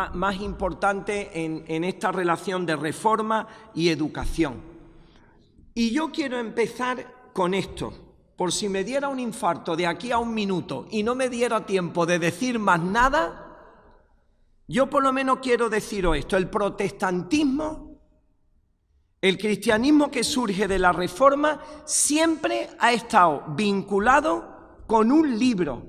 más importante en esta relación de reforma y educación. Y yo quiero empezar con esto. Por si me diera un infarto de aquí a un minuto y no me diera tiempo de decir más nada, yo por lo menos quiero deciros esto: el protestantismo, el cristianismo que surge de la Reforma, siempre ha estado vinculado con un libro.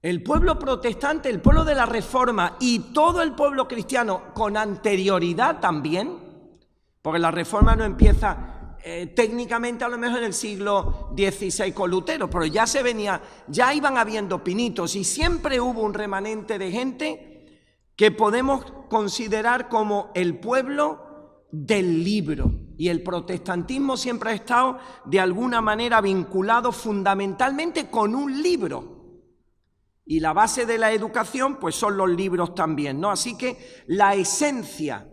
El pueblo protestante, el pueblo de la Reforma y todo el pueblo cristiano con anterioridad también, porque la Reforma no empieza técnicamente a lo mejor en el siglo XVI con Lutero, pero ya se venía, ya iban habiendo pinitos y siempre hubo un remanente de gente que podemos considerar como el pueblo del libro. Y el protestantismo siempre ha estado de alguna manera vinculado fundamentalmente con un libro. Y la base de la educación pues son los libros también, ¿no? Así que la esencia,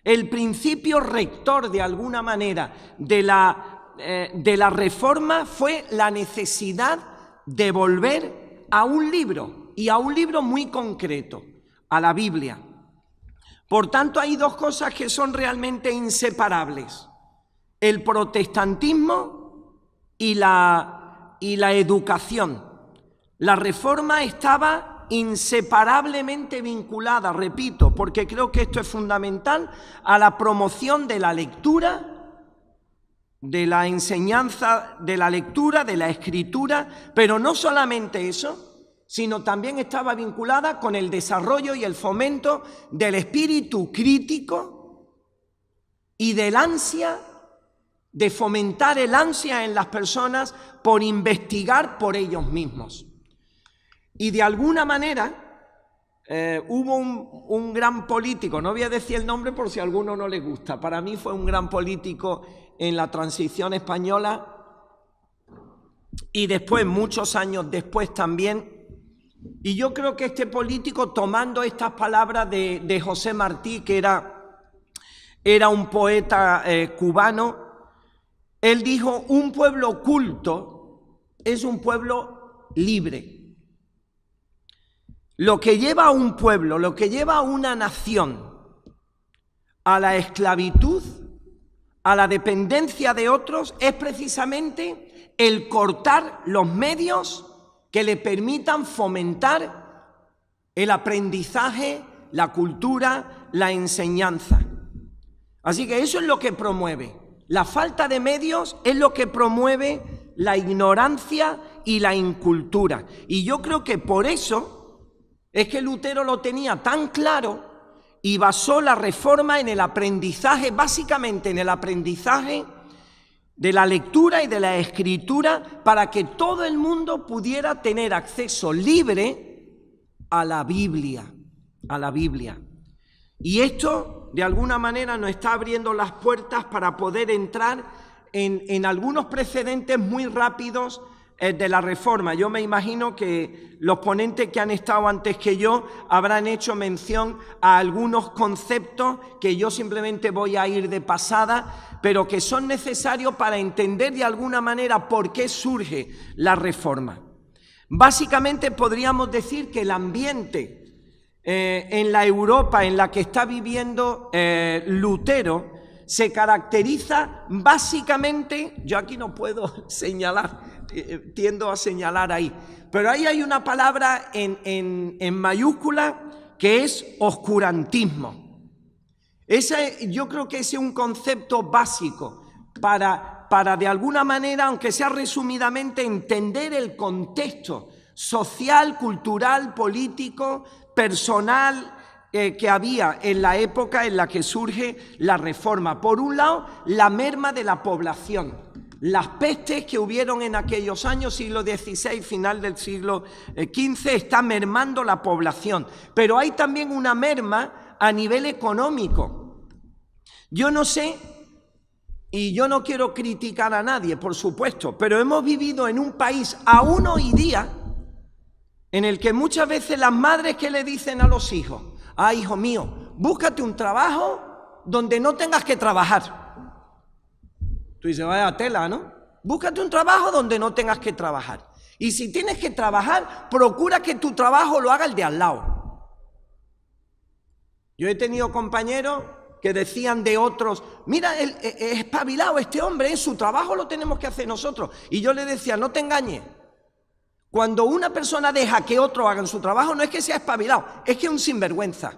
el principio rector de alguna manera de la Reforma fue la necesidad de volver a un libro, y a un libro muy concreto, a la Biblia. Por tanto, hay dos cosas que son realmente inseparables: el protestantismo y la educación. La Reforma estaba inseparablemente vinculada, repito, porque creo que esto es fundamental, a la promoción de la lectura, de la enseñanza de la lectura, de la escritura, pero no solamente eso, sino también estaba vinculada con el desarrollo y el fomento del espíritu crítico y del ansia, de fomentar el ansia en las personas por investigar por ellos mismos. Y de alguna manera hubo un gran político, no voy a decir el nombre por si a alguno no le gusta, para mí fue un gran político en la transición española y después, muchos años después también, y yo creo que este político, tomando estas palabras de José Martí, que era un poeta cubano, él dijo: un pueblo culto es un pueblo libre. Lo que lleva a un pueblo, lo que lleva a una nación a la esclavitud, a la dependencia de otros, es precisamente el cortar los medios que le permitan fomentar el aprendizaje, la cultura, la enseñanza. Así que eso es lo que promueve. La falta de medios es lo que promueve la ignorancia y la incultura. Y yo creo que por eso es que Lutero lo tenía tan claro y basó la Reforma en el aprendizaje, básicamente en el aprendizaje de la lectura y de la escritura, para que todo el mundo pudiera tener acceso libre a la Biblia, Y esto, de alguna manera, nos está abriendo las puertas para poder entrar en algunos precedentes muy rápidos de la Reforma. Yo me imagino que los ponentes que han estado antes que yo habrán hecho mención a algunos conceptos que yo simplemente voy a ir de pasada, pero que son necesarios para entender de alguna manera por qué surge la Reforma. Básicamente podríamos decir que el ambiente en la Europa en la que está viviendo Lutero se caracteriza básicamente, yo aquí no puedo señalar, tiendo a señalar ahí, pero ahí hay una palabra en mayúscula que es oscurantismo. Yo creo que ese es un concepto básico para de alguna manera, aunque sea resumidamente, entender el contexto social, cultural, político, personal que había en la época en la que surge la Reforma. Por un lado, la merma de la población, las pestes que hubieron en aquellos años, siglo XVI, final del siglo XV, está mermando la población. Pero hay también una merma a nivel económico. Yo no sé, y yo no quiero criticar a nadie, por supuesto, pero hemos vivido en un país aún hoy día en el que muchas veces las madres que le dicen a los hijos: ah, hijo mío, búscate un trabajo donde no tengas que trabajar. Tú dices, vaya tela, ¿no? Búscate un trabajo donde no tengas que trabajar. Y si tienes que trabajar, procura que tu trabajo lo haga el de al lado. Yo he tenido compañeros que decían de otros, mira, es espabilado este hombre, su trabajo lo tenemos que hacer nosotros. Y yo le decía, no te engañes. Cuando una persona deja que otros hagan su trabajo, no es que sea espabilado, es que es un sinvergüenza.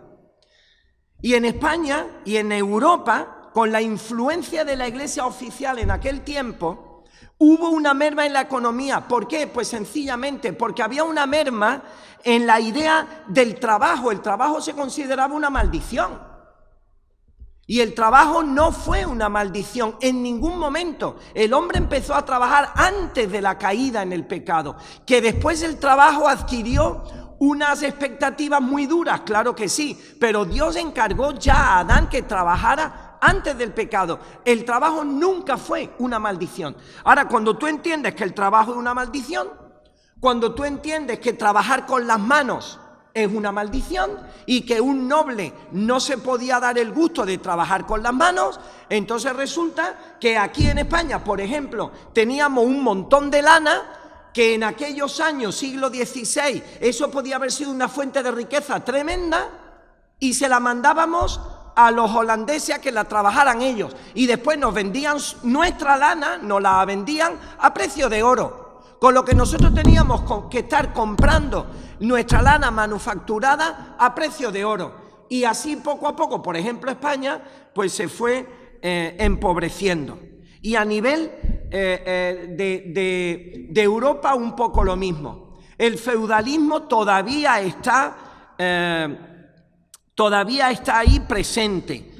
Y en España y en Europa, con la influencia de la Iglesia oficial en aquel tiempo, hubo una merma en la economía. ¿Por qué? Pues sencillamente porque había una merma en la idea del trabajo. El trabajo se consideraba una maldición. Y el trabajo no fue una maldición en ningún momento. El hombre empezó a trabajar antes de la caída en el pecado. Que después el trabajo adquirió unas expectativas muy duras, claro que sí. Pero Dios encargó ya a Adán que trabajara antes del pecado. El trabajo nunca fue una maldición. Ahora, cuando tú entiendes que el trabajo es una maldición, cuando tú entiendes que trabajar con las manos es una maldición y que un noble no se podía dar el gusto de trabajar con las manos, entonces resulta que aquí en España, por ejemplo, teníamos un montón de lana que en aquellos años, siglo XVI, eso podía haber sido una fuente de riqueza tremenda y se la mandábamos a los holandeses a que la trabajaran ellos y después nos vendían nuestra lana, nos la vendían a precio de oro. Con lo que nosotros teníamos que estar comprando nuestra lana manufacturada a precio de oro. Y así poco a poco, por ejemplo, España, pues se fue empobreciendo. Y a nivel de Europa un poco lo mismo. El feudalismo todavía está ahí presente.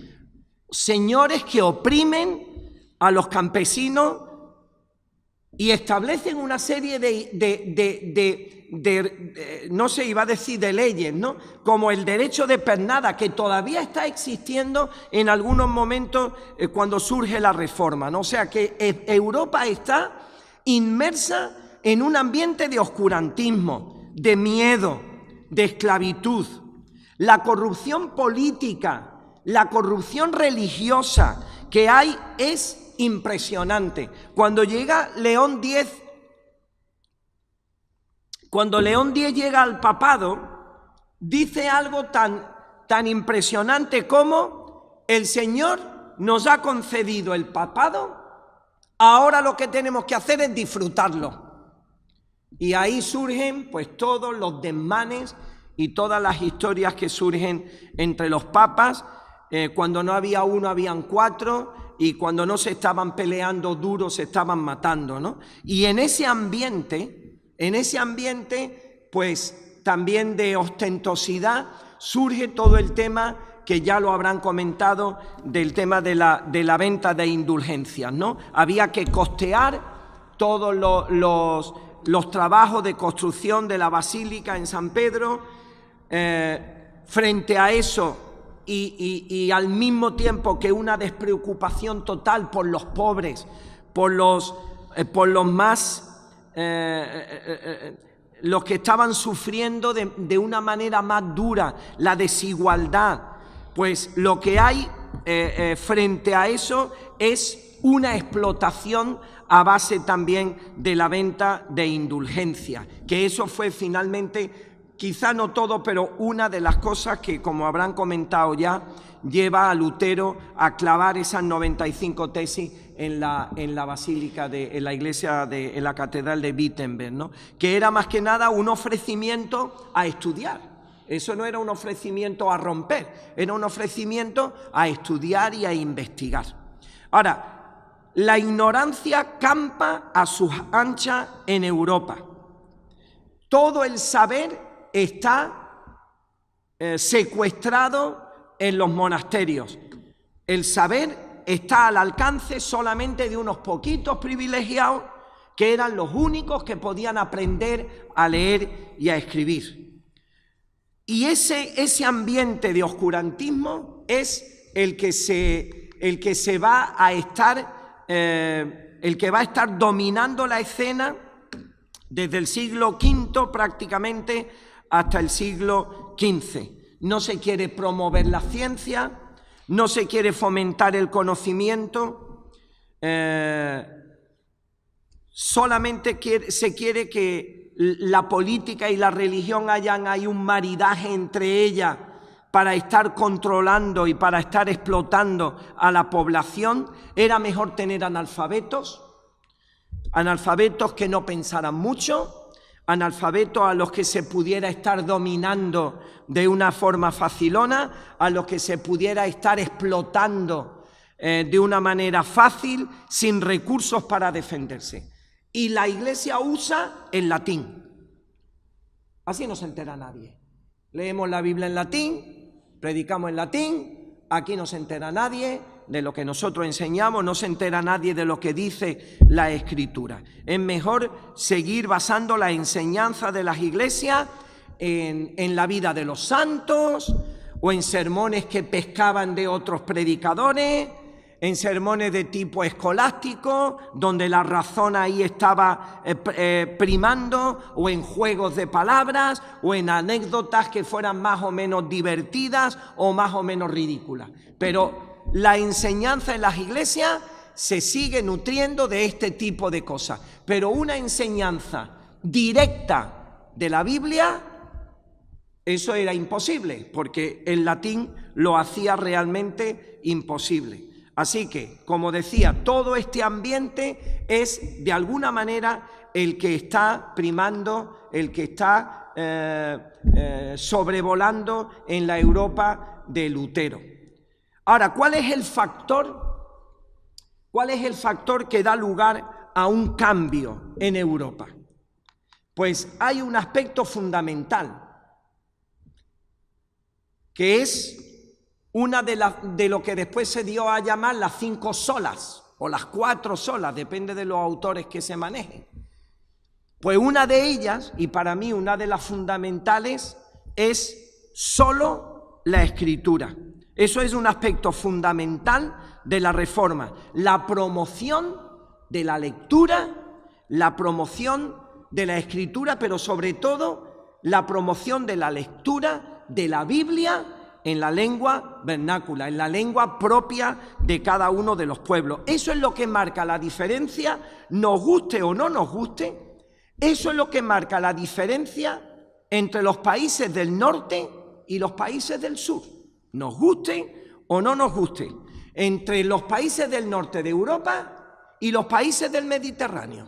Señores que oprimen a los campesinos y establecen una serie no sé, iba a decir de leyes, ¿no? Como el derecho de pernada, que todavía está existiendo en algunos momentos cuando surge la reforma, ¿no? O sea que Europa está inmersa en un ambiente de oscurantismo, de miedo, de esclavitud. La corrupción política, la corrupción religiosa que hay es impresionante. Cuando León X llega al papado, dice algo tan impresionante como: el Señor nos ha concedido el papado, ahora lo que tenemos que hacer es disfrutarlo. Y ahí surgen pues todos los desmanes y todas las historias que surgen entre los papas. Cuando no había uno, habían cuatro, y cuando no se estaban peleando duro, se estaban matando, ¿no? Y en ese ambiente, pues también de ostentosidad, surge todo el tema que ya lo habrán comentado, del tema de la venta de indulgencias, ¿no? Había que costear todos los trabajos de construcción de la basílica en San Pedro. Frente a eso, y al mismo tiempo que una despreocupación total por los pobres, por los que estaban sufriendo de una manera más dura la desigualdad, pues lo que hay frente a eso es una explotación a base también de la venta de indulgencias, que eso fue finalmente, quizá no todo, pero una de las cosas que, como habrán comentado ya, lleva a Lutero a clavar esas 95 tesis en la basílica, en la iglesia, en la catedral de Wittenberg, ¿no? Que era más que nada un ofrecimiento a estudiar. Eso no era un ofrecimiento a romper, era un ofrecimiento a estudiar y a investigar. Ahora, la ignorancia campa a sus anchas en Europa. Todo el saber está secuestrado en los monasterios. El saber está al alcance solamente de unos poquitos privilegiados que eran los únicos que podían aprender a leer y a escribir. Y ese ambiente de oscurantismo es el que va a estar dominando la escena desde el siglo V prácticamente hasta el siglo XV. No se quiere promover la ciencia, no se quiere fomentar el conocimiento, solamente se quiere que la política y la religión hay un maridaje entre ellas para estar controlando y para estar explotando a la población, era mejor tener analfabetos que no pensaran mucho, analfabetos a los que se pudiera estar dominando de una forma facilona, a los que se pudiera estar explotando de una manera fácil, sin recursos para defenderse. Y la Iglesia usa el latín. Así no se entera nadie. Leemos la Biblia en latín, predicamos en latín, aquí no se entera nadie de lo que nosotros enseñamos, no se entera nadie de lo que dice la Escritura. Es mejor seguir basando la enseñanza de las iglesias en la vida de los santos, o en sermones que pescaban de otros predicadores, en sermones de tipo escolástico, donde la razón ahí estaba primando, o en juegos de palabras, o en anécdotas que fueran más o menos divertidas o más o menos ridículas. Pero la enseñanza en las iglesias se sigue nutriendo de este tipo de cosas. Pero una enseñanza directa de la Biblia, eso era imposible, porque el latín lo hacía realmente imposible. Así que, como decía, todo este ambiente es de alguna manera el que está primando, el que está sobrevolando en la Europa de Lutero. Ahora, ¿cuál es el factor que da lugar a un cambio en Europa? Pues hay un aspecto fundamental, que es una de lo que después se dio a llamar las 5 solas, o las 4 solas, depende de los autores que se manejen. Pues una de ellas, y para mí una de las fundamentales, es solo la Escritura. Eso es un aspecto fundamental de la Reforma, la promoción de la lectura, la promoción de la Escritura, pero sobre todo la promoción de la lectura de la Biblia en la lengua vernácula, en la lengua propia de cada uno de los pueblos. Eso es lo que marca la diferencia, nos guste o no nos guste, eso es lo que marca la diferencia entre los países del norte y los países del sur. Nos guste o no nos guste, entre los países del norte de Europa y los países del Mediterráneo,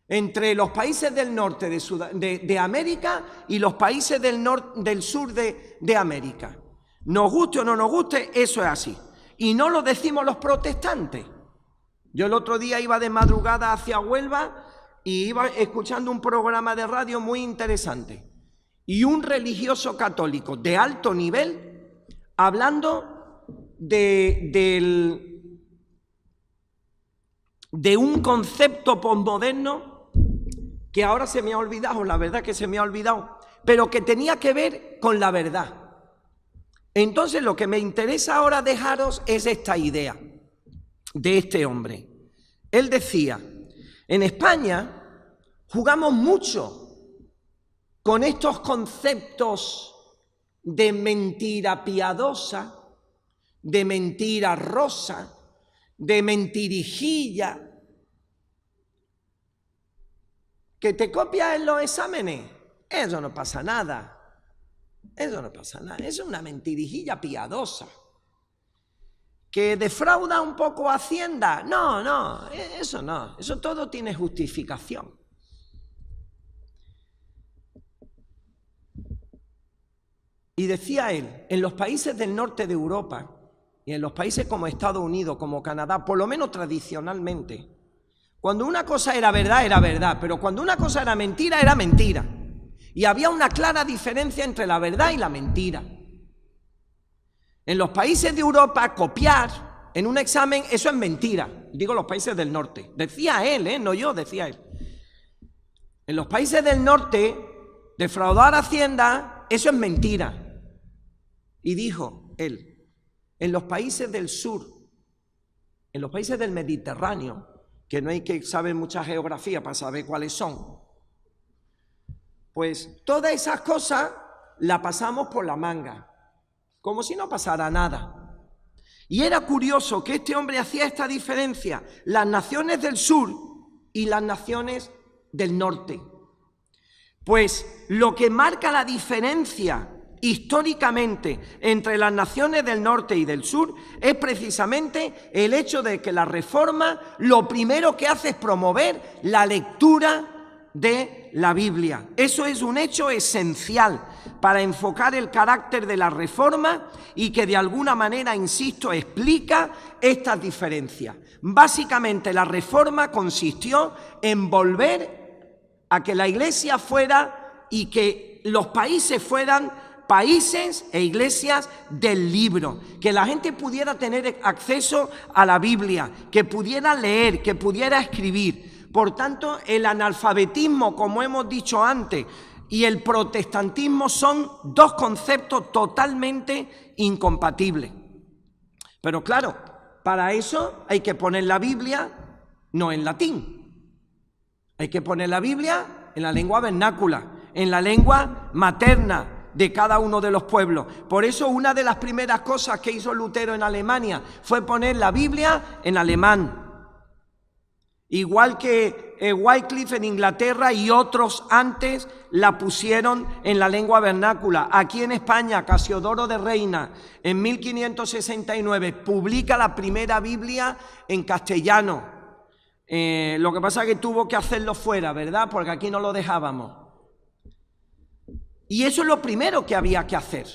entre los países del norte de América y los países del sur de América. Nos guste o no nos guste, eso es así. Y no lo decimos los protestantes. Yo el otro día iba de madrugada hacia Huelva y iba escuchando un programa de radio muy interesante. Y un religioso católico de alto nivel hablando de un concepto posmoderno que ahora se me ha olvidado, la verdad que se me ha olvidado, pero que tenía que ver con la verdad. Entonces lo que me interesa ahora dejaros es esta idea de este hombre. Él decía, en España jugamos mucho con estos conceptos de mentira piadosa, de mentira rosa, de mentirijilla, que te copias en los exámenes. Eso no pasa nada. Eso no pasa nada, eso es una mentirijilla piadosa. ¿Que defrauda un poco a Hacienda? No, eso todo tiene justificación. Y decía él, en los países del norte de Europa y en los países como Estados Unidos, como Canadá, por lo menos tradicionalmente, cuando una cosa era verdad, pero cuando una cosa era mentira, era mentira. Y había una clara diferencia entre la verdad y la mentira. En los países de Europa, copiar en un examen, eso es mentira. Digo los países del norte. Decía él, no yo, decía él. En los países del norte, defraudar a Hacienda, eso es mentira. Y dijo él, en los países del sur, en los países del Mediterráneo, que no hay que saber mucha geografía para saber cuáles son, pues todas esas cosas las pasamos por la manga, como si no pasara nada. Y era curioso que este hombre hacía esta diferencia, las naciones del sur y las naciones del norte. Pues lo que marca la diferencia históricamente entre las naciones del norte y del sur es precisamente el hecho de que la Reforma lo primero que hace es promover la lectura de la Biblia. Eso es un hecho esencial para enfocar el carácter de la Reforma y que de alguna manera, insisto, explica estas diferencias. Básicamente la Reforma consistió en volver a que la Iglesia fuera y que los países fueran países e iglesias del libro, que la gente pudiera tener acceso a la Biblia, que pudiera leer, que pudiera escribir. Por tanto, el analfabetismo, como hemos dicho antes, y el protestantismo son dos conceptos totalmente incompatibles. Pero claro, para eso hay que poner la Biblia no en latín. Hay que poner la Biblia en la lengua vernácula, en la lengua materna de cada uno de los pueblos. Por eso una de las primeras cosas que hizo Lutero en Alemania fue poner la Biblia en alemán. Igual que Wycliffe en Inglaterra y otros antes la pusieron en la lengua vernácula. Aquí en España, Casiodoro de Reina, en 1569, publica la primera Biblia en castellano. Lo que pasa es que tuvo que hacerlo fuera, ¿verdad? Porque aquí no lo dejábamos. Y eso es lo primero que había que hacer.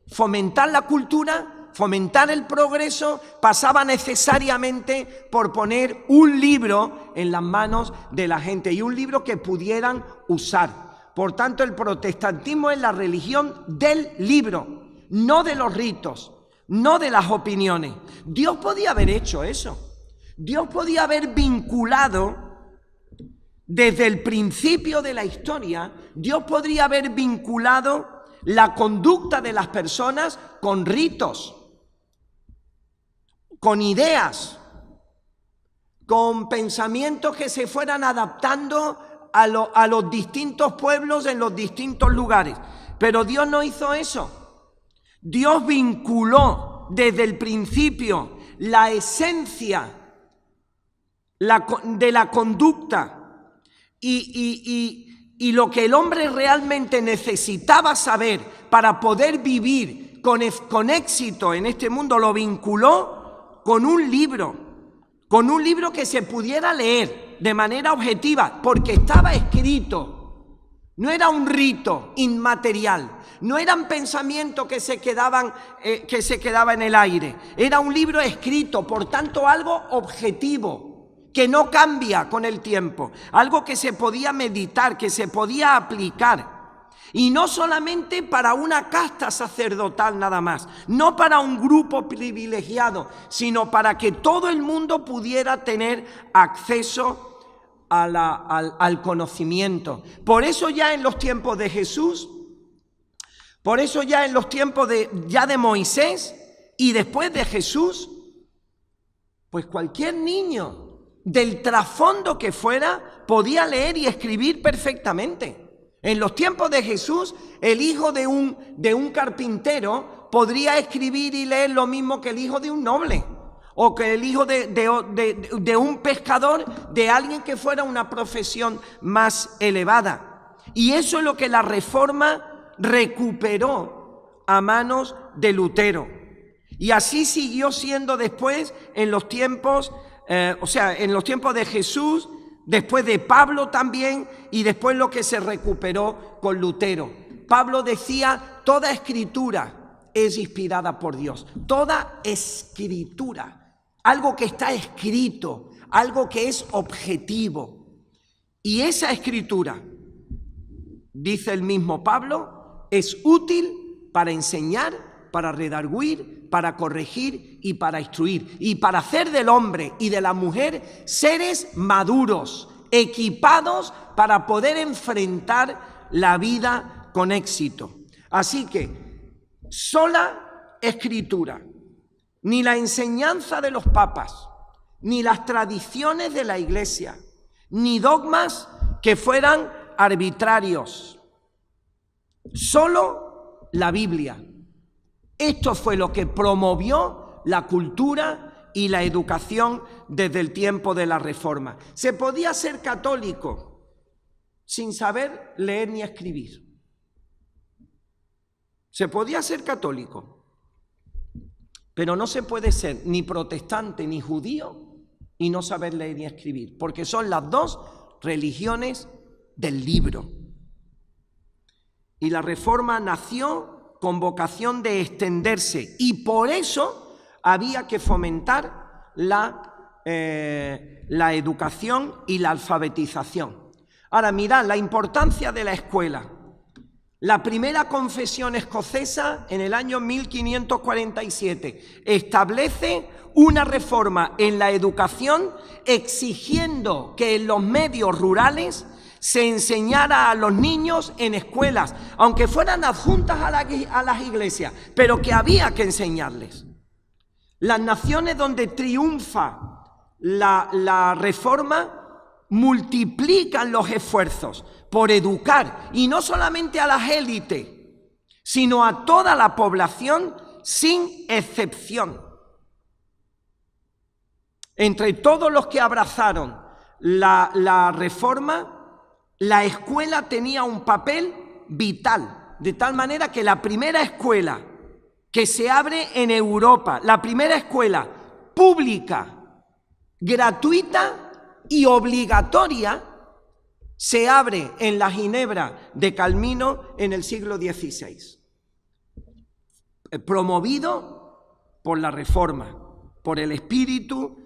Fomentar la cultura, fomentar el progreso, pasaba necesariamente por poner un libro en las manos de la gente y un libro que pudieran usar. Por tanto, el protestantismo es la religión del libro, no de los ritos, no de las opiniones. Dios podía haber hecho eso. Dios podía haber vinculado desde el principio de la historia, Dios podría haber vinculado la conducta de las personas con ritos, con ideas, con pensamientos que se fueran adaptando a los distintos pueblos en los distintos lugares. Pero Dios no hizo eso. Dios vinculó desde el principio la esencia de la conducta y lo que el hombre realmente necesitaba saber para poder vivir con éxito en este mundo, lo vinculó con un libro que se pudiera leer de manera objetiva, porque estaba escrito. No era un rito inmaterial, no eran pensamientos que se quedaban en el aire. Era un libro escrito, por tanto algo objetivo, que no cambia con el tiempo, algo que se podía meditar, que se podía aplicar. Y no solamente para una casta sacerdotal nada más, no para un grupo privilegiado, sino para que todo el mundo pudiera tener acceso al conocimiento. Por eso ya en los tiempos de Jesús, por eso ya en los tiempos de Moisés y después de Jesús, pues cualquier niño del trasfondo que fuera podía leer y escribir perfectamente. En los tiempos de Jesús, el hijo de un carpintero podría escribir y leer lo mismo que el hijo de un noble, o que el hijo de un pescador, de alguien que fuera una profesión más elevada. Y eso es lo que la Reforma recuperó a manos de Lutero. Y así siguió siendo después en los tiempos en los tiempos de Jesús, después de Pablo también, y después lo que se recuperó con Lutero. Pablo decía, toda escritura es inspirada por Dios. Toda escritura, algo que está escrito, algo que es objetivo. Y esa escritura, dice el mismo Pablo, es útil para enseñar, para redarguir, para corregir y para instruir, y para hacer del hombre y de la mujer seres maduros, equipados para poder enfrentar la vida con éxito. Así que, sola escritura, ni la enseñanza de los papas, ni las tradiciones de la Iglesia, ni dogmas que fueran arbitrarios, solo la Biblia. Esto fue lo que promovió la cultura y la educación desde el tiempo de la Reforma. Se podía ser católico sin saber leer ni escribir. Se podía ser católico, pero no se puede ser ni protestante ni judío y no saber leer ni escribir, porque son las dos religiones del libro. Y la Reforma nació con vocación de extenderse y por eso había que fomentar la educación y la alfabetización. Ahora, mirad la importancia de la escuela. La primera confesión escocesa, en el año 1547, establece una reforma en la educación exigiendo que en los medios rurales se enseñara a los niños en escuelas, aunque fueran adjuntas a las iglesias, pero que había que enseñarles. Las naciones donde triunfa la reforma multiplican los esfuerzos por educar, y no solamente a las élites, sino a toda la población sin excepción. Entre todos los que abrazaron la reforma, la escuela tenía un papel vital, de tal manera que la primera escuela que se abre en Europa, la primera escuela pública, gratuita y obligatoria, se abre en la Ginebra de Calvino en el siglo XVI, promovido por la Reforma, por el espíritu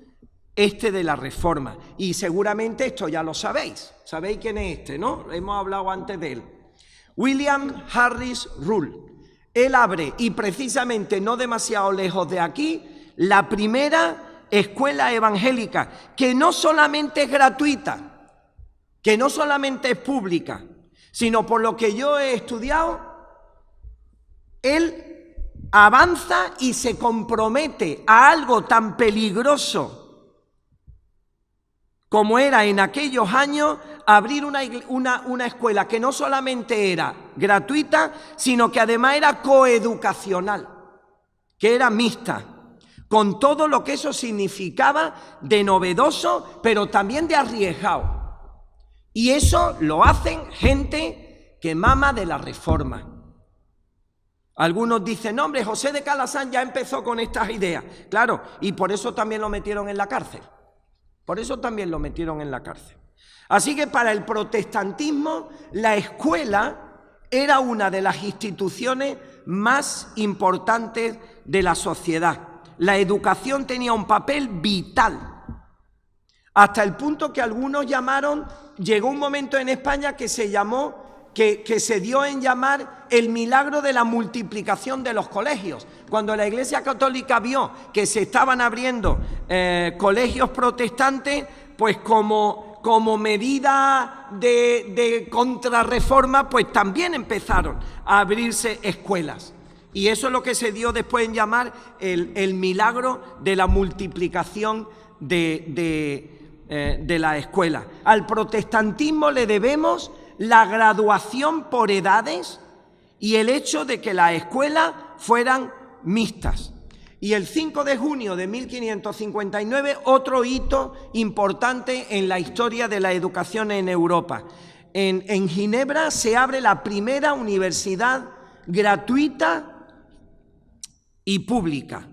de la Reforma. Y seguramente esto ya lo sabéis. ¿Sabéis quién es este, no? Hemos hablado antes de él. William Harris Rull. Él abre, y precisamente no demasiado lejos de aquí, la primera escuela evangélica, que no solamente es gratuita, que no solamente es pública, sino por lo que yo he estudiado, él avanza y se compromete a algo tan peligroso como era en aquellos años abrir una escuela que no solamente era gratuita, sino que además era coeducacional, que era mixta, con todo lo que eso significaba de novedoso, pero también de arriesgado. Y eso lo hacen gente que mama de la Reforma. Algunos dicen, no, hombre, José de Calasanz ya empezó con estas ideas. Claro, y por eso también lo metieron en la cárcel. Por eso también lo metieron en la cárcel. Así que para el protestantismo, la escuela era una de las instituciones más importantes de la sociedad. La educación tenía un papel vital. Hasta el punto que algunos llamaron, llegó un momento en España que se llamó, que se dio en llamar el milagro de la multiplicación de los colegios. Cuando la Iglesia Católica vio que se estaban abriendo colegios protestantes, pues como medida de contrarreforma, pues también empezaron a abrirse escuelas. Y eso es lo que se dio después en llamar el milagro de la multiplicación de la escuela. Al protestantismo le debemos la graduación por edades y el hecho de que las escuelas fueran mixtas. Y el 5 de junio de 1559, otro hito importante en la historia de la educación en Europa. En Ginebra se abre la primera universidad gratuita y pública.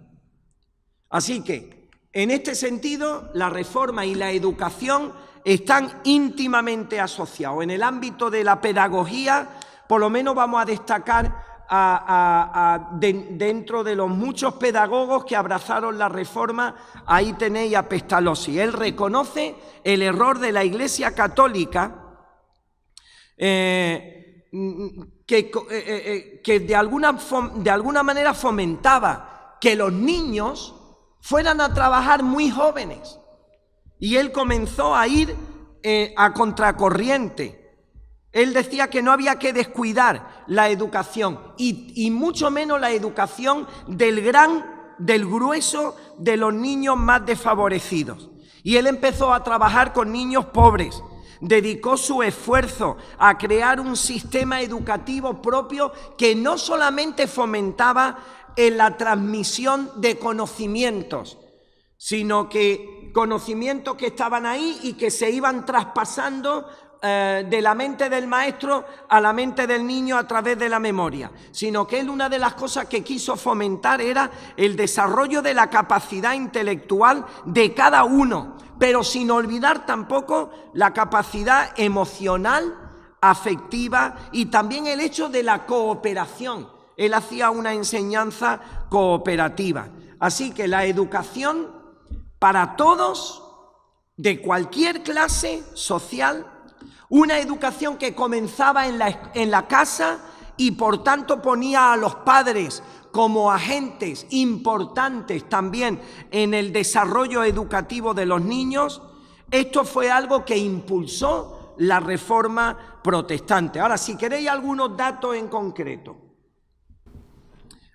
Así que, en este sentido, la Reforma y la educación están íntimamente asociados. En el ámbito de la pedagogía, por lo menos vamos a destacar dentro de los muchos pedagogos que abrazaron la Reforma, ahí tenéis a Pestalozzi. Él reconoce el error de la Iglesia Católica que de alguna manera fomentaba que los niños fueran a trabajar muy jóvenes. Y él comenzó a ir a contracorriente. Él decía que no había que descuidar la educación y mucho menos la educación del grueso de los niños más desfavorecidos. Y él empezó a trabajar con niños pobres. Dedicó su esfuerzo a crear un sistema educativo propio que no solamente fomentaba en la transmisión de conocimientos, sino que conocimientos que estaban ahí y que se iban traspasando de la mente del maestro a la mente del niño a través de la memoria, sino que él una de las cosas que quiso fomentar era el desarrollo de la capacidad intelectual de cada uno, pero sin olvidar tampoco la capacidad emocional, afectiva y también el hecho de la cooperación. Él hacía una enseñanza cooperativa. Así que la educación para todos, de cualquier clase social, una educación que comenzaba en la casa y por tanto ponía a los padres como agentes importantes también en el desarrollo educativo de los niños. Esto fue algo que impulsó la Reforma Protestante. Ahora, si queréis algunos datos en concreto,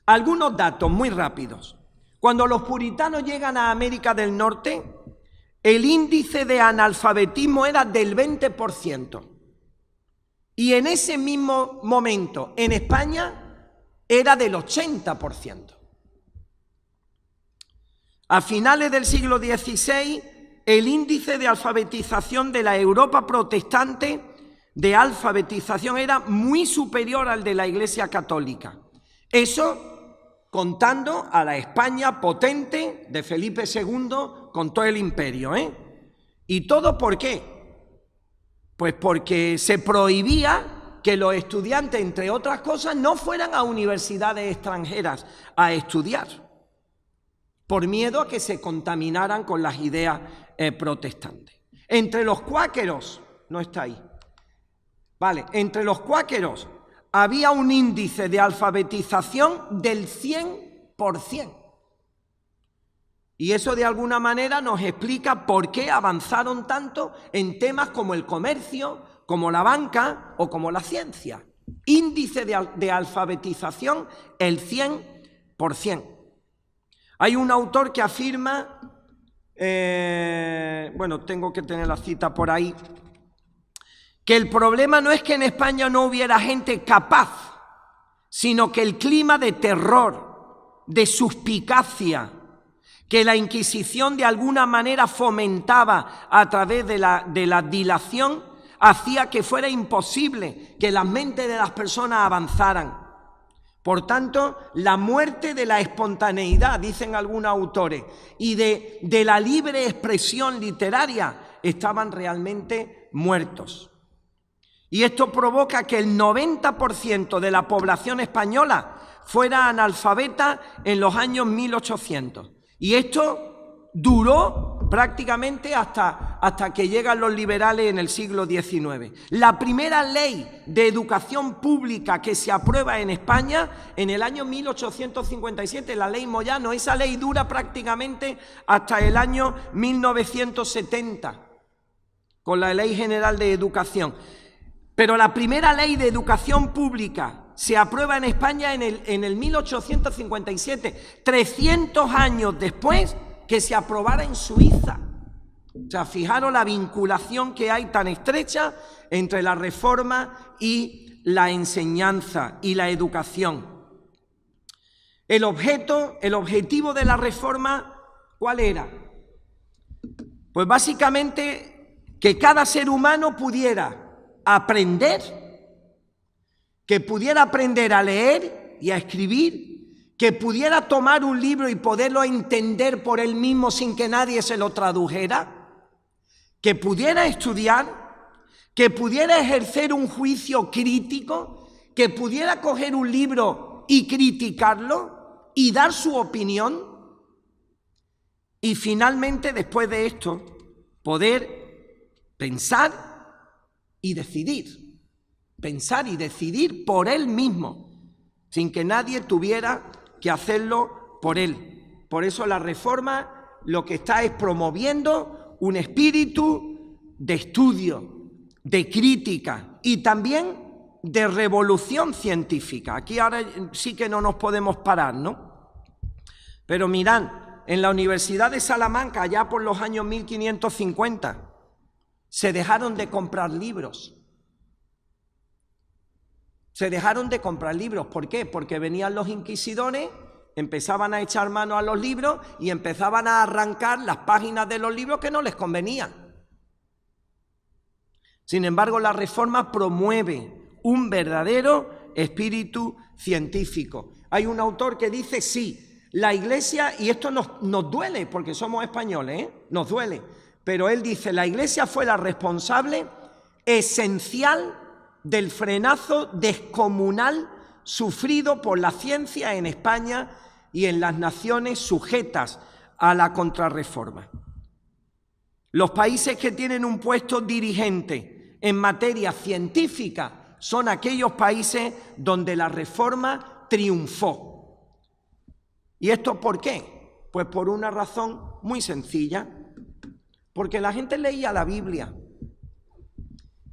algunos datos muy rápidos. Cuando los puritanos llegan a América del Norte, el índice de analfabetismo era del 20%. Y en ese mismo momento, en España, era del 80%. A finales del siglo XVI, el índice de alfabetización de la Europa protestante de alfabetización era muy superior al de la Iglesia Católica. Eso contando a la España potente de Felipe II con todo el imperio, ¿Y todo por qué? Pues porque se prohibía que los estudiantes, entre otras cosas, no fueran a universidades extranjeras a estudiar, por miedo a que se contaminaran con las ideas protestantes. Entre los cuáqueros, no está ahí, vale, entre los cuáqueros había un índice de alfabetización del 100%. Y eso de alguna manera nos explica por qué avanzaron tanto en temas como el comercio, como la banca o como la ciencia. Índice de alfabetización el 100%. Hay un autor que afirma, bueno, tengo que tener la cita por ahí, que el problema no es que en España no hubiera gente capaz, sino que el clima de terror, de suspicacia, que la Inquisición de alguna manera fomentaba a través de la dilación, hacía que fuera imposible que las mentes de las personas avanzaran. Por tanto, la muerte de la espontaneidad, dicen algunos autores, y de la libre expresión literaria estaban realmente muertos. Y esto provoca que el 90% de la población española fuera analfabeta en los años 1800. Y esto duró prácticamente hasta que llegan los liberales en el siglo XIX. La primera ley de educación pública que se aprueba en España en el año 1857, la ley Moyano, esa ley dura prácticamente hasta el año 1970, con la Ley General de Educación. Pero la primera ley de educación pública se aprueba en España en el 1857, 300 años después que se aprobara en Suiza. O sea, fijaros la vinculación que hay tan estrecha entre la Reforma y la enseñanza y la educación. El objetivo de la Reforma, ¿cuál era? Pues básicamente que cada ser humano pudiera aprender, que pudiera aprender a leer y a escribir, que pudiera tomar un libro y poderlo entender por él mismo sin que nadie se lo tradujera, que pudiera estudiar, que pudiera ejercer un juicio crítico, que pudiera coger un libro y criticarlo y dar su opinión, y finalmente, después de esto, poder pensar y decidir, pensar y decidir por él mismo, sin que nadie tuviera que hacerlo por él. Por eso la Reforma lo que está es promoviendo un espíritu de estudio, de crítica y también de revolución científica. Aquí ahora sí que no nos podemos parar, ¿no? Pero mirad, en la Universidad de Salamanca, allá por los años 1550, se dejaron de comprar libros. Se dejaron de comprar libros. ¿Por qué? Porque venían los inquisidores, empezaban a echar mano a los libros y empezaban a arrancar las páginas de los libros que no les convenían. Sin embargo, la Reforma promueve un verdadero espíritu científico. Hay un autor que dice, sí, la Iglesia, y esto nos duele porque somos españoles, nos duele, pero él dice, la Iglesia fue la responsable esencial del frenazo descomunal sufrido por la ciencia en España y en las naciones sujetas a la contrarreforma. Los países que tienen un puesto dirigente en materia científica son aquellos países donde la reforma triunfó. ¿Y esto por qué? Pues por una razón muy sencilla, porque la gente leía la Biblia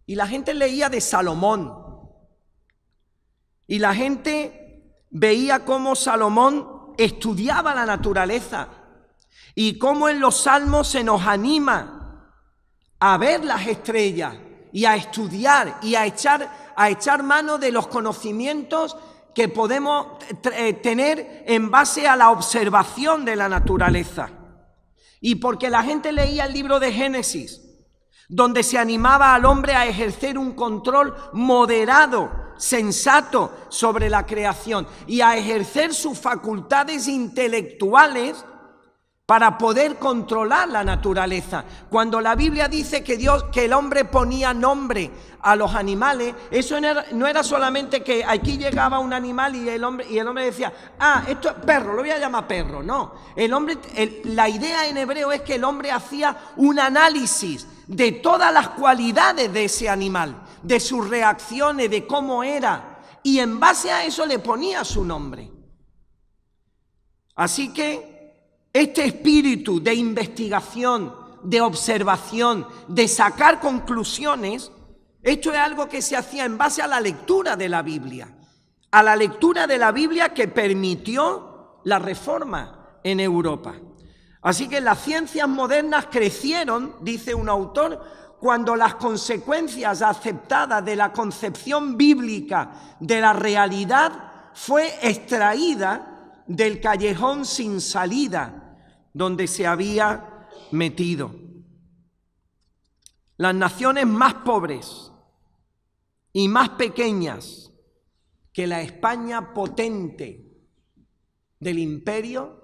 y la gente leía de Salomón y la gente veía cómo Salomón estudiaba la naturaleza y cómo en los salmos se nos anima a ver las estrellas y a estudiar y a echar mano de los conocimientos que podemos tener en base a la observación de la naturaleza. Y porque la gente leía el libro de Génesis, donde se animaba al hombre a ejercer un control moderado, sensato sobre la creación y a ejercer sus facultades intelectuales para poder controlar la naturaleza. Cuando la Biblia dice que el hombre ponía nombre a los animales, eso no era solamente que aquí llegaba un animal y el hombre decía, esto es perro, lo voy a llamar perro. No, la idea en hebreo es que el hombre hacía un análisis de todas las cualidades de ese animal, de sus reacciones, de cómo era, y en base a eso le ponía su nombre. Así que este espíritu de investigación, de observación, de sacar conclusiones, esto es algo que se hacía en base a la lectura de la Biblia, a la lectura de la Biblia que permitió la reforma en Europa. Así que las ciencias modernas crecieron, dice un autor, cuando las consecuencias aceptadas de la concepción bíblica de la realidad fue extraída del callejón sin salida donde se había metido. Las naciones más pobres y más pequeñas que la España potente del imperio,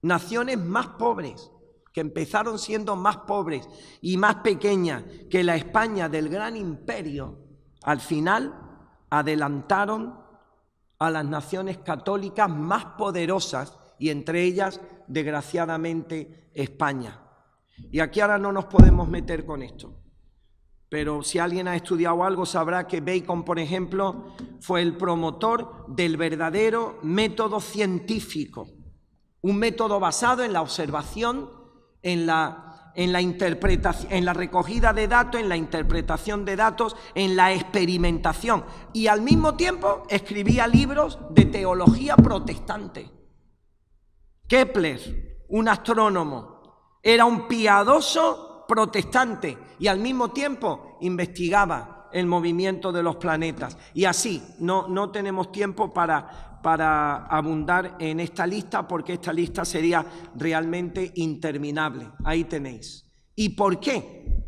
naciones más pobres que empezaron siendo más pobres y más pequeñas que la España del gran imperio, al final adelantaron a las naciones católicas más poderosas y entre ellas, desgraciadamente, España. Y aquí ahora no nos podemos meter con esto, pero si alguien ha estudiado algo sabrá que Bacon, por ejemplo, fue el promotor del verdadero método científico, un método basado en la observación, en la interpretación, en la recogida de datos, en la interpretación de datos, en la experimentación, y al mismo tiempo escribía libros de teología protestante. Kepler, un astrónomo, era un piadoso protestante y al mismo tiempo investigaba el movimiento de los planetas. Y así, no tenemos tiempo para abundar en esta lista porque esta lista sería realmente interminable. Ahí tenéis. ¿Y por qué?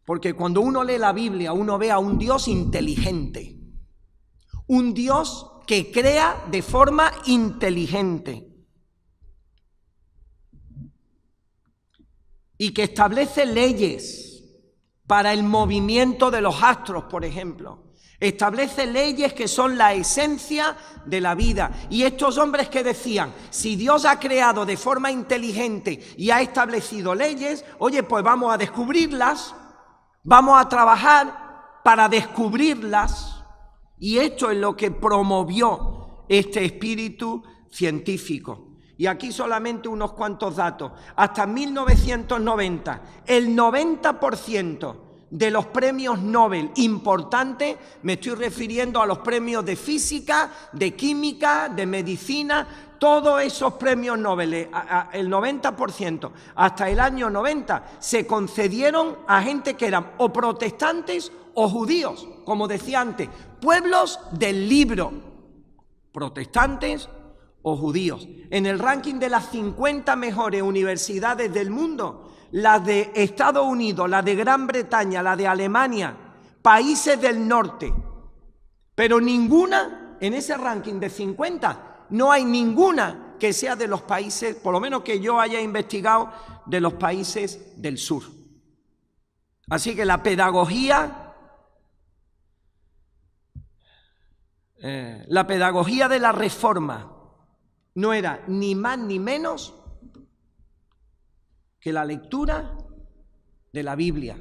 Porque cuando uno lee la Biblia, uno ve a un Dios inteligente, un Dios que crea de forma inteligente y que establece leyes para el movimiento de los astros, por ejemplo. Establece leyes que son la esencia de la vida. Y estos hombres que decían, si Dios ha creado de forma inteligente y ha establecido leyes, oye, pues vamos a descubrirlas, vamos a trabajar para descubrirlas. Y esto es lo que promovió este espíritu científico. Y aquí solamente unos cuantos datos. Hasta 1990, el 90% de los premios Nobel importantes, me estoy refiriendo a los premios de física, de química, de medicina, todos esos premios Nobel, el 90%, hasta el año 90, se concedieron a gente que eran o protestantes o judíos, como decía antes, pueblos del libro, protestantes o judíos. En el ranking de las 50 mejores universidades del mundo, las de Estados Unidos, la de Gran Bretaña, la de Alemania, países del norte, pero ninguna, en ese ranking de 50, no hay ninguna que sea de los países, por lo menos que yo haya investigado, de los países del sur. Así que la pedagogía de la Reforma no era ni más ni menos que la lectura de la Biblia.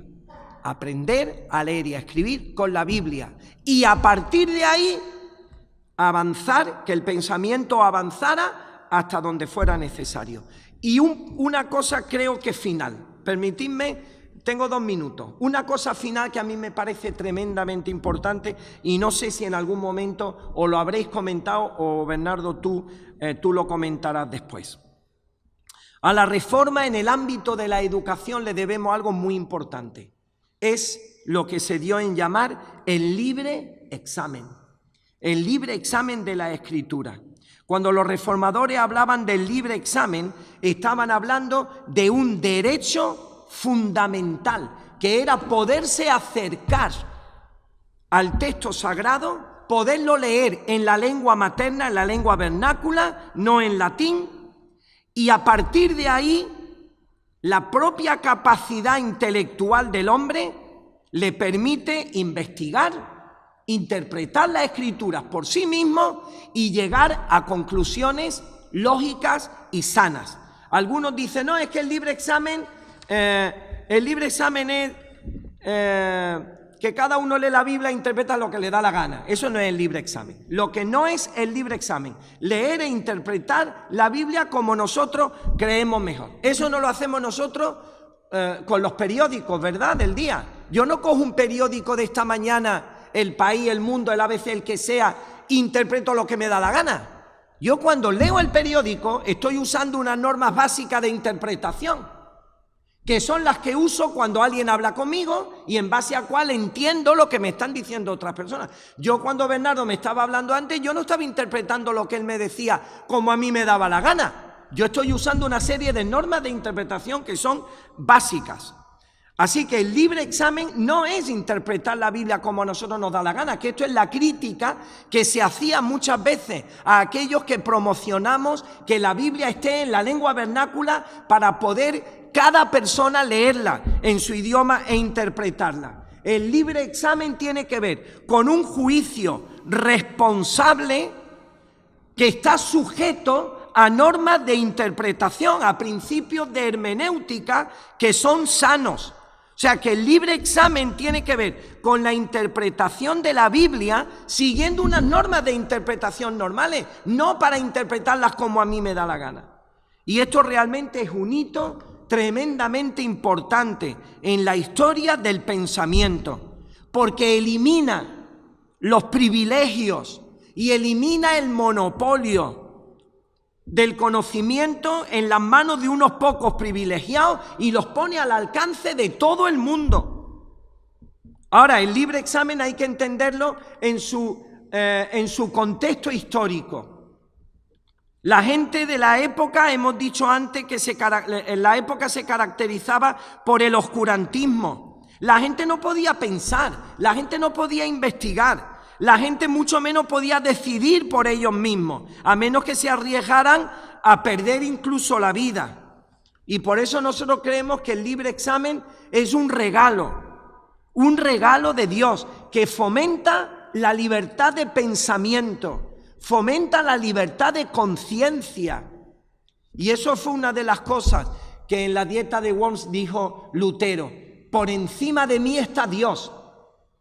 Aprender a leer y a escribir con la Biblia. Y a partir de ahí, avanzar, que el pensamiento avanzara hasta donde fuera necesario. Y una cosa creo que final. Permitidme, tengo 2 minutos. Una cosa final que a mí me parece tremendamente importante y no sé si en algún momento os lo habréis comentado o Bernardo tú lo comentarás después. A la Reforma en el ámbito de la educación le debemos algo muy importante. Es lo que se dio en llamar el libre examen. El libre examen de la Escritura. Cuando los reformadores hablaban del libre examen, estaban hablando de un derecho fundamental, que era poderse acercar al texto sagrado, poderlo leer en la lengua materna, en la lengua vernácula, no en latín, y a partir de ahí, la propia capacidad intelectual del hombre le permite investigar, interpretar las Escrituras por sí mismo y llegar a conclusiones lógicas y sanas. Algunos dicen, no, es que el libre examen es que cada uno lee la Biblia e interpreta lo que le da la gana. Eso no es el libre examen. Lo que no es el libre examen, leer e interpretar la Biblia como nosotros creemos mejor. Eso no lo hacemos nosotros con los periódicos, ¿verdad?, del día. Yo no cojo un periódico de esta mañana, El País, El Mundo, el ABC, el que sea, interpreto lo que me da la gana. Yo cuando leo el periódico estoy usando unas normas básicas de interpretación, que son las que uso cuando alguien habla conmigo y en base a cuál entiendo lo que me están diciendo otras personas. Yo cuando Bernardo me estaba hablando antes, yo no estaba interpretando lo que él me decía como a mí me daba la gana. Yo estoy usando una serie de normas de interpretación que son básicas. Así que el libre examen no es interpretar la Biblia como a nosotros nos da la gana, que esto es la crítica que se hacía muchas veces a aquellos que promocionamos que la Biblia esté en la lengua vernácula para poder cada persona leerla en su idioma e interpretarla. El libre examen tiene que ver con un juicio responsable que está sujeto a normas de interpretación, a principios de hermenéutica que son sanos. O sea que el libre examen tiene que ver con la interpretación de la Biblia siguiendo unas normas de interpretación normales, no para interpretarlas como a mí me da la gana. Y esto realmente es un hito tremendamente importante en la historia del pensamiento, porque elimina los privilegios y elimina el monopolio del conocimiento en las manos de unos pocos privilegiados y los pone al alcance de todo el mundo. Ahora, el libre examen hay que entenderlo en su contexto histórico. La gente de la época, hemos dicho antes que en la época se caracterizaba por el oscurantismo. La gente no podía pensar, la gente no podía investigar. La gente mucho menos podía decidir por ellos mismos, a menos que se arriesgaran a perder incluso la vida. Y por eso nosotros creemos que el libre examen es un regalo de Dios que fomenta la libertad de pensamiento, fomenta la libertad de conciencia. Y eso fue una de las cosas que en la dieta de Worms dijo Lutero: por encima de mí está Dios.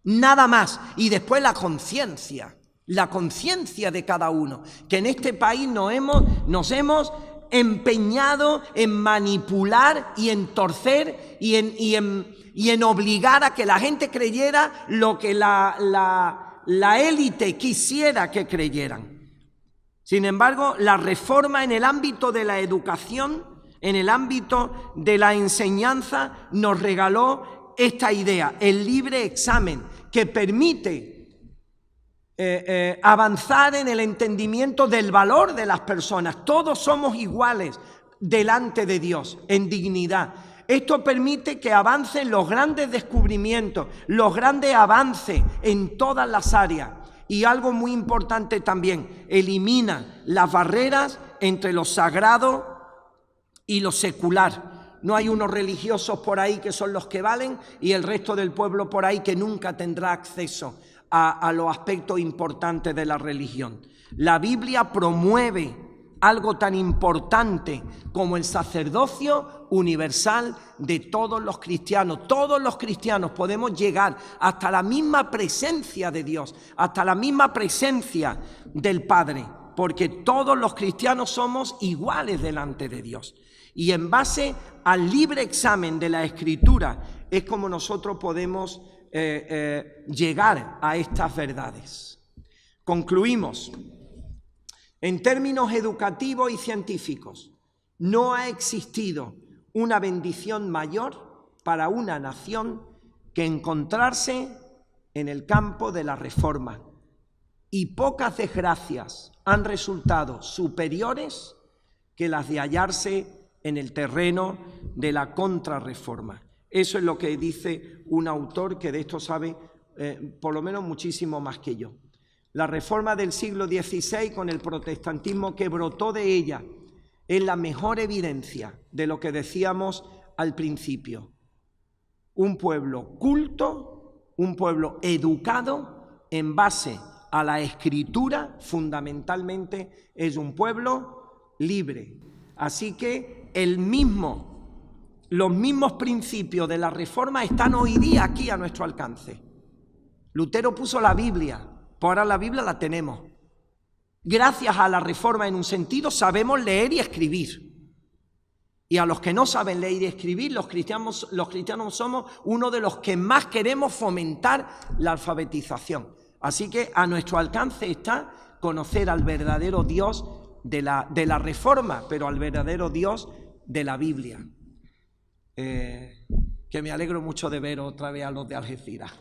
Nada más. Y después la conciencia de cada uno, que en este país nos hemos empeñado en manipular y en torcer y en obligar a que la gente creyera lo que la élite quisiera que creyeran. Sin embargo, la reforma en el ámbito de la educación, en el ámbito de la enseñanza, nos regaló esta idea, el libre examen, que permite avanzar en el entendimiento del valor de las personas. Todos somos iguales delante de Dios, en dignidad. Esto permite que avancen los grandes descubrimientos, los grandes avances en todas las áreas. Y algo muy importante también, elimina las barreras entre lo sagrado y lo secular. No hay unos religiosos por ahí que son los que valen y el resto del pueblo por ahí que nunca tendrá acceso a los aspectos importantes de la religión. La Biblia promueve algo tan importante como el sacerdocio universal de todos los cristianos. Todos los cristianos podemos llegar hasta la misma presencia de Dios, hasta la misma presencia del Padre, porque todos los cristianos somos iguales delante de Dios. Y en base al libre examen de la Escritura es como nosotros podemos llegar a estas verdades. Concluimos. En términos educativos y científicos, no ha existido una bendición mayor para una nación que encontrarse en el campo de la reforma. Y pocas desgracias han resultado superiores que las de hallarse en el terreno de la contrarreforma. Eso es lo que dice un autor que de esto sabe por lo menos muchísimo más que yo. La reforma del siglo XVI, con el protestantismo que brotó de ella, es la mejor evidencia de lo que decíamos al principio. Un pueblo culto, un pueblo educado en base a la Escritura, fundamentalmente es un pueblo libre. Así que los mismos principios de la reforma están hoy día aquí a nuestro alcance. Lutero puso la Biblia. Ahora la Biblia la tenemos. Gracias a la reforma, en un sentido, sabemos leer y escribir. Y a los que no saben leer y escribir, los cristianos somos uno de los que más queremos fomentar la alfabetización. Así que a nuestro alcance está conocer al verdadero Dios de la reforma, pero al verdadero Dios de la Biblia. Que me alegro mucho de ver otra vez a los de Algeciras.